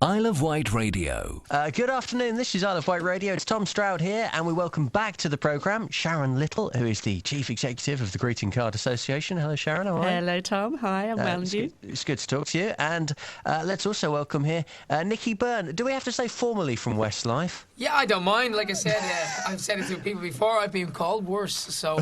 Isle of Wight Radio. Good afternoon, this is Isle of Wight Radio. It's Tom Stroud here, and we welcome back to the programme Sharon LIttle, who is the Chief Executive of the Greeting Card Association. Hello, Sharon, how are you? Hello, Tom. Hi, I'm well, and you? It's good to talk to you. And let's also welcome here Nicky Byrne. Do we have to say formally from Westlife? Yeah, I don't mind. Like I said, I've said it to people before. I've been called worse. So,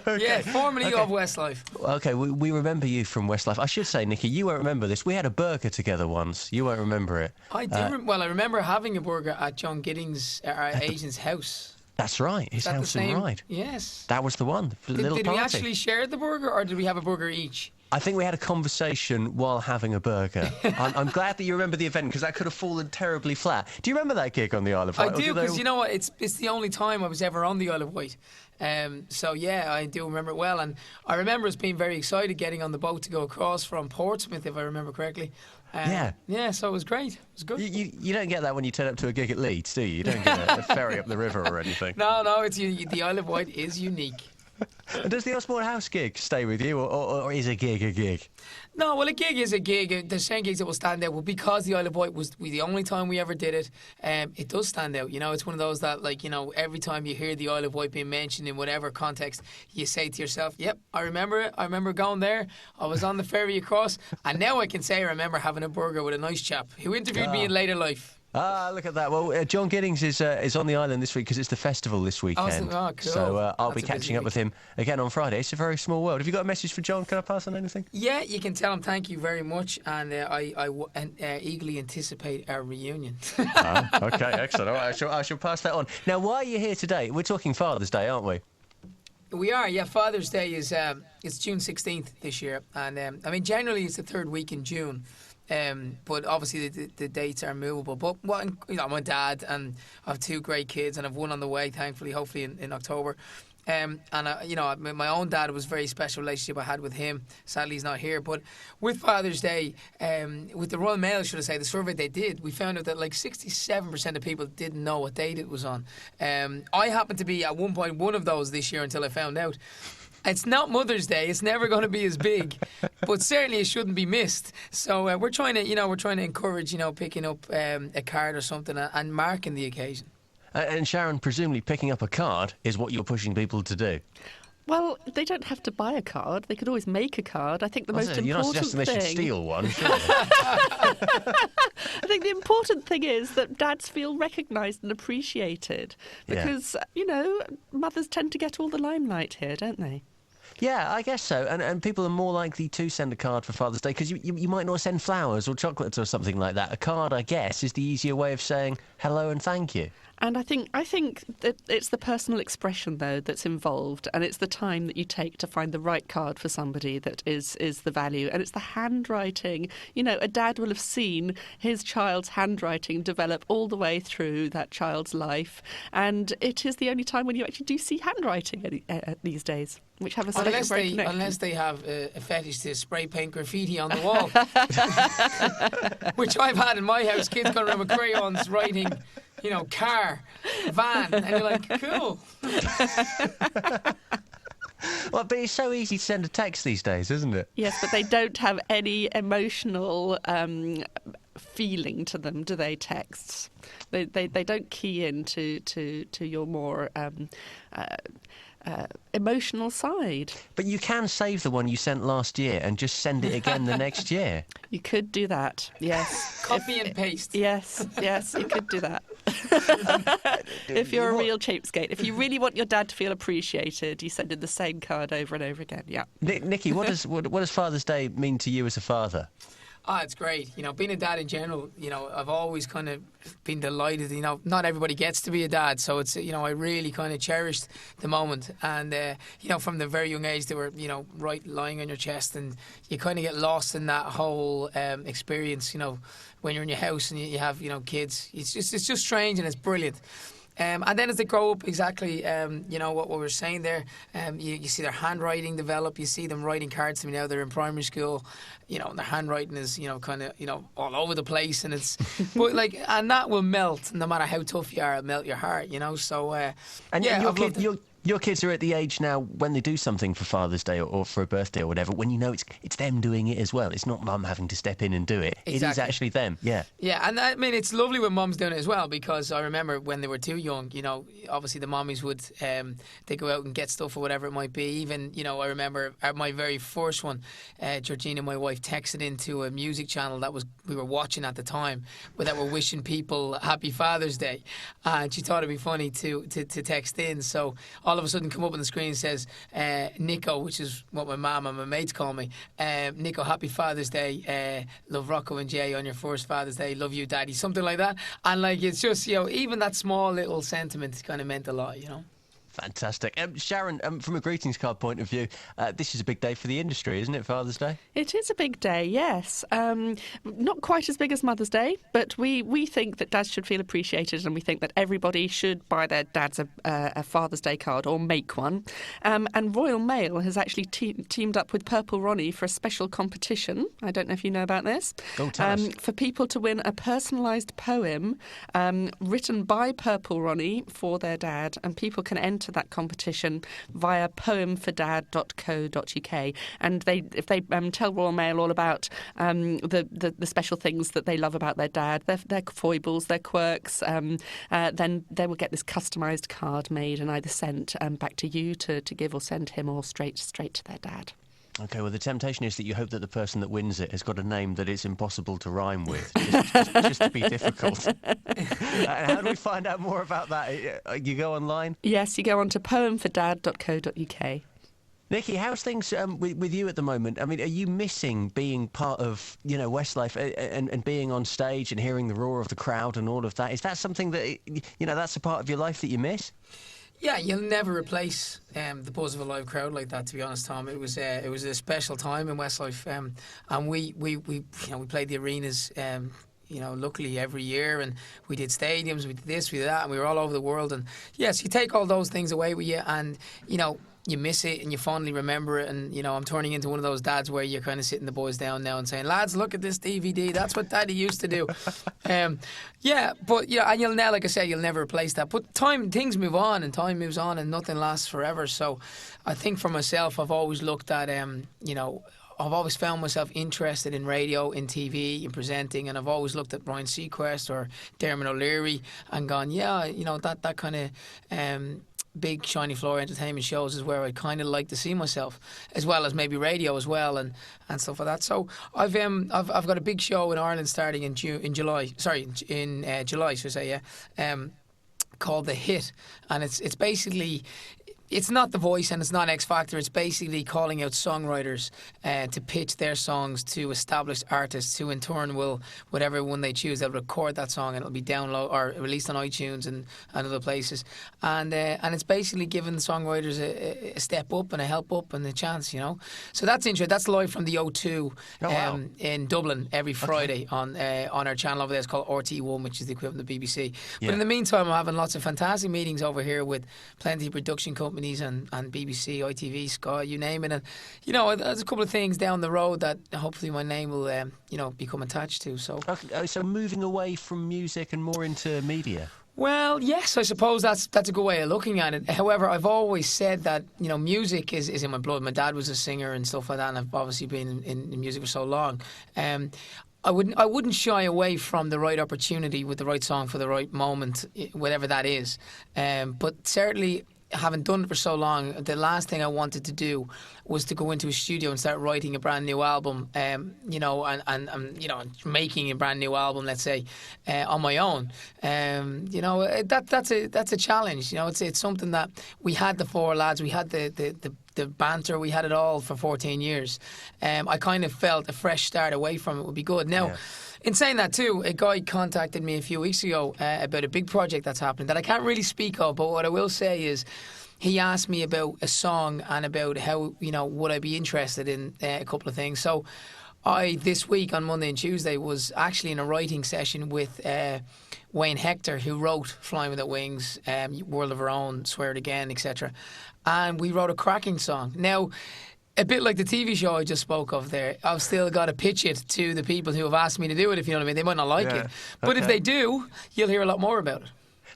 yeah, formerly of Westlife. Okay, we remember you from Westlife. I should say, Nicky, you won't remember this. We had a burger together once. You won't remember it. I do. Well, I remember having a burger at John Giddings, our agent's house. That's right, his house in Ryde. Yes. That was the one, for the little party. Did we actually share the burger, or did we have a burger each? I think we had a conversation while having a burger. I'm glad that you remember the event, because that could have fallen terribly flat. Do you remember that gig on the Isle of Wight? I do, because you know what? It's the only time I was ever on the Isle of Wight. So, yeah, I do remember it well. And I remember us being very excited getting on the boat to go across from Portsmouth, if I remember correctly. Yeah, so it was great. It was good. You don't get that when you turn up to a gig at Leeds, do you? You don't get a ferry up the river or anything. No, it's the Isle of Wight is unique. And does the Osborne House gig stay with you, or is a gig a gig? No, well, a gig is a gig. There's certain gigs that will stand out. Well, because the Isle of Wight was the only time we ever did it, it does stand out. You know, it's one of those that, like, you know, every time you hear the Isle of Wight being mentioned in whatever context, you say to yourself, yep, I remember it. I remember going there. I was on the ferry across. And now I can say I remember having a burger with a nice chap who interviewed me in later life. Ah, look at that. Well, John Giddings is on the island this week because it's the festival this weekend. Oh, cool. So I'll be catching up with him again on Friday. It's a very small world. Have you got a message for John? Can I pass on anything? Yeah, you can tell him thank you very much, and I eagerly anticipate our reunion. Okay, excellent. All right, I shall pass that on. Now, why are you here today? We're talking Father's Day, aren't we? We are, yeah. Father's Day is it's June 16th this year, and I mean generally it's the third week in June. But obviously the dates are movable. But I'm a dad, and I have two great kids, and I've one on the way, thankfully, hopefully in October. My own dad, was a very special relationship I had with him. Sadly, he's not here. But with Father's Day, with the Royal Mail, should I say, the survey they did, we found out that like 67% of people didn't know what date it was on. I happened to be at one point one of those this year until I found out. It's not Mother's Day. It's never going to be as big, but certainly it shouldn't be missed. So we're trying to encourage, picking up a card or something and marking the occasion. And Sharon, presumably picking up a card is what you're pushing people to do. Well, they don't have to buy a card. They could always make a card. I think the most important thing... You're not suggesting they should steal one, surely? I think the important thing is that dads feel recognised and appreciated. Because, mothers tend to get all the limelight here, don't they? Yeah, I guess so. And people are more likely to send a card for Father's Day because you might not send flowers or chocolates or something like that. A card, I guess, is the easier way of saying hello and thank you. And I think that it's the personal expression, though, that's involved, and it's the time that you take to find the right card for somebody that is the value. And it's the handwriting. You know, a dad will have seen his child's handwriting develop all the way through that child's life, and it is the only time when you actually do see handwriting these days, which have a special connection. Unless they have a fetish to spray paint graffiti on the wall, which I've had in my house. Kids going around with crayons writing, car, van, and you're like, cool. Well, but it's so easy to send a text these days, isn't it? Yes, but they don't have any emotional feeling to them, do they, texts? They don't key into your more emotional side. But you can save the one you sent last year and just send it again the next year. You could do that, yes. Copy and paste. Yes, you could do that. If you're a real cheapskate. If you really want your dad to feel appreciated, you send in the same card over and over again, yeah. Nicky, what does Father's Day mean to you as a father? It's great. Being a dad in general, I've always kind of been delighted. Not everybody gets to be a dad, so it's, I really kind of cherished the moment. And, from the very young age, they were, lying on your chest, and you kind of get lost in that whole experience, when you're in your house and you have, kids. It's just strange, and it's brilliant. And then as they grow up, exactly, what we were saying there, you see their handwriting develop. You see them writing cards to me now. They're in primary school, and their handwriting is, kind of, all over the place. And it's, but and that will melt no matter how tough you are. It'll melt your heart, So, and yeah, Your kids are at the age now when they do something for Father's Day or for a birthday or whatever, when you know it's them doing it as well. It's not mum having to step in and do it. Exactly. It is actually them. Yeah. Yeah, and I mean, it's lovely when mum's doing it as well, because I remember when they were too young, obviously the mummies would, they go out and get stuff or whatever it might be. Even, I remember at my very first one, Georgina, my wife, texted into a music channel that we were watching at the time, that were wishing people Happy Father's Day. And she thought it'd be funny to text in. So all of a sudden come up on the screen says, Nico, which is what my mum and my mates call me, Nico, Happy Father's Day, love Rocco and Jay on your first Father's Day, love you Daddy, something like that. And it's just, even that small little sentiment kind of meant a lot, Fantastic. Sharon, from a greetings card point of view, this is a big day for the industry, isn't it, Father's Day? It is a big day, yes. Not quite as big as Mother's Day, but we think that dads should feel appreciated, and we think that everybody should buy their dads a Father's Day card or make one. And Royal Mail has actually teamed up with Purple Ronnie for a special competition. I don't know if you know about this. Go tell us. For people to win a personalised poem written by Purple Ronnie for their dad, and people can enter that competition via poemfordad.co.uk, and if they tell Royal Mail all about the special things that they love about their dad, their foibles, their quirks, then they will get this customised card made and either sent back to you to give, or send him, or straight to their dad. OK, well, the temptation is that you hope that the person that wins it has got a name that it's impossible to rhyme with, just to be difficult. How do we find out more about that? You go online? Yes, you go on to poemfordad.co.uk. Nicky, how's things with you at the moment? I mean, are you missing being part of, Westlife and being on stage and hearing the roar of the crowd and all of that? Is that something that, that's a part of your life that you miss? Yeah, you'll never replace the buzz of a live crowd like that. To be honest, Tom, it was a special time in Westlife, and we played the arenas, luckily every year, and we did stadiums, we did this, we did that, and we were all over the world. And yes, you take all those things away with you, and you miss it and you fondly remember it. And I'm turning into one of those dads where you're kind of sitting the boys down now and saying, lads, look at this DVD, that's what Daddy used to do. And you'll now, like I said, you'll never replace that. But things move on, and time moves on, and nothing lasts forever. So I think for myself, I've always looked at I've always found myself interested in radio, in TV, in presenting, and I've always looked at Ryan Seacrest or Dermot O'Leary and gone, that kind of big shiny floor entertainment shows is where I kind of like to see myself, as well as maybe radio as well, and stuff like that. So I've got a big show in Ireland starting in July, should I say, called The Hit, and it's basically. It's not The Voice and it's not X Factor. It's basically calling out songwriters to pitch their songs to established artists who in turn will, whatever one they choose, they'll record that song and it'll be download or released on iTunes and other places. And it's basically giving songwriters a step up and a help up and a chance, So that's interesting. That's live from the O2 in Dublin every Friday on our channel over there. It's called RT1, which is the equivalent of BBC. Yeah. But in the meantime, I'm having lots of fantastic meetings over here with plenty of production companies and BBC, ITV, Sky, you name it. And, there's a couple of things down the road that hopefully my name will, become attached to. So, so moving away from music and more into media? Well, yes, I suppose that's a good way of looking at it. However, I've always said that, music is in my blood. My dad was a singer and stuff like that, and I've obviously been in music for so long. I wouldn't shy away from the right opportunity with the right song for the right moment, whatever that is. But certainly, having done it for so long, the last thing I wanted to do was to go into a studio and start writing a brand new album, and making a brand new album, let's say, on my own. That's a challenge. It's something that we had the four lads, we had the banter, we had it all for 14 years. I kind of felt a fresh start away from it would be good. Now, in saying that too, a guy contacted me a few weeks ago about a big project that's happening that I can't really speak of, but what I will say is he asked me about a song and about how, would I be interested in a couple of things. So I, this week on Monday and Tuesday, was actually in a writing session with Wayne Hector, who wrote Flying Without Wings, World of Our Own, Swear It Again, etc. And we wrote a cracking song. Now, a bit like the TV show I just spoke of there, I've still got to pitch it to the people who have asked me to do it, if you know what I mean. They might not like it. But if they do, you'll hear a lot more about it.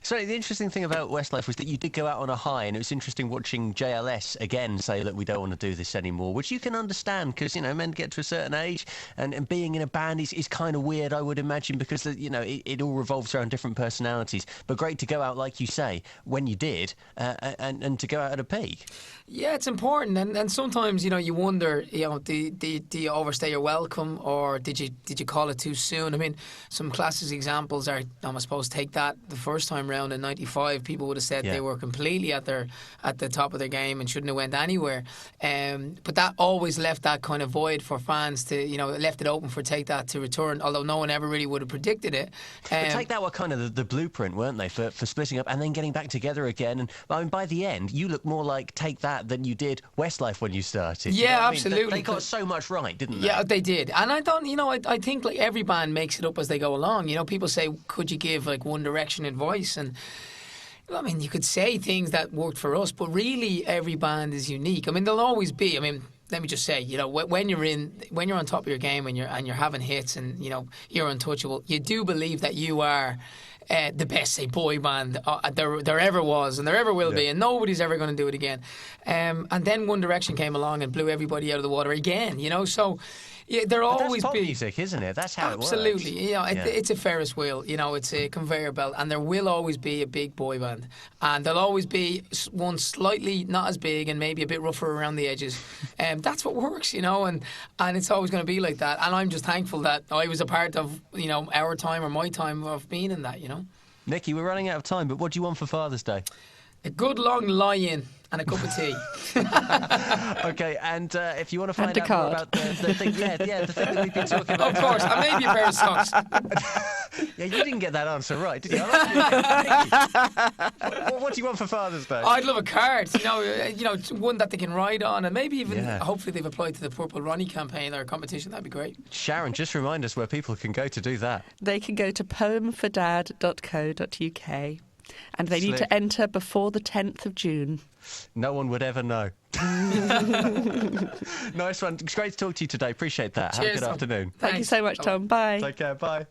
So the interesting thing about Westlife was that you did go out on a high, and it was interesting watching JLS again say that we don't want to do this anymore, which you can understand because, men get to a certain age, and being in a band is kind of weird, I would imagine, because, it all revolves around different personalities. But great to go out, like you say, when you did, and to go out at a peak. Yeah, it's important, and sometimes you wonder, do you overstay your welcome, or did you call it too soon? I mean, some classic examples are, I suppose, take that the first time round in '95, people would have said they were completely at the top of their game and shouldn't have went anywhere. But that always left that kind of void for fans to, left it open for Take That to return, although no one ever really would have predicted it. But Take That were kind of the blueprint, weren't they, for splitting up and then getting back together again? And I mean, by the end, you look more like Take That than you did Westlife when you started. Yeah, absolutely. They got so much right, didn't they? Yeah, they did. And I don't, I think like every band makes it up as they go along. People say, could you give like One Direction advice? And I mean, you could say things that worked for us, but really every band is unique. I mean, there'll always be. I mean, let me just say, when you're on top of your game and you're having hits and you're untouchable, you do believe that you are the best, say, boy band there ever was and there ever will be, and nobody's ever going to do it again. And then One Direction came along and blew everybody out of the water again. So. Yeah, there'll always that's pop be music, isn't it? That's how absolutely. It works. It's a Ferris wheel. It's a conveyor belt, and there will always be a big boy band, and there'll always be one slightly not as big and maybe a bit rougher around the edges. That's what works, and it's always going to be like that. And I'm just thankful that I was a part of our time or my time of being in that. Nicky, we're running out of time, but what do you want for Father's Day? A good long lie-in and a cup of tea. Okay, and if you want to find out card. more about the thing, the thing that we've been talking about. Of course, and maybe a pair of socks. Yeah, you didn't get that answer right, did you? What do you want for Father's Day? I'd love a card, one that they can ride on, and maybe even, hopefully they've applied to the Purple Ronnie campaign or competition. That'd be great. Sharon, just remind us where people can go to do that. They can go to poemfordad.co.uk. And they need to enter before the 10th of June. No one would ever know. Nice one. It's great to talk to you today. Appreciate that. Cheers, Have a good Tom. afternoon. Thank you so much, Tom. Bye. Take care. Bye.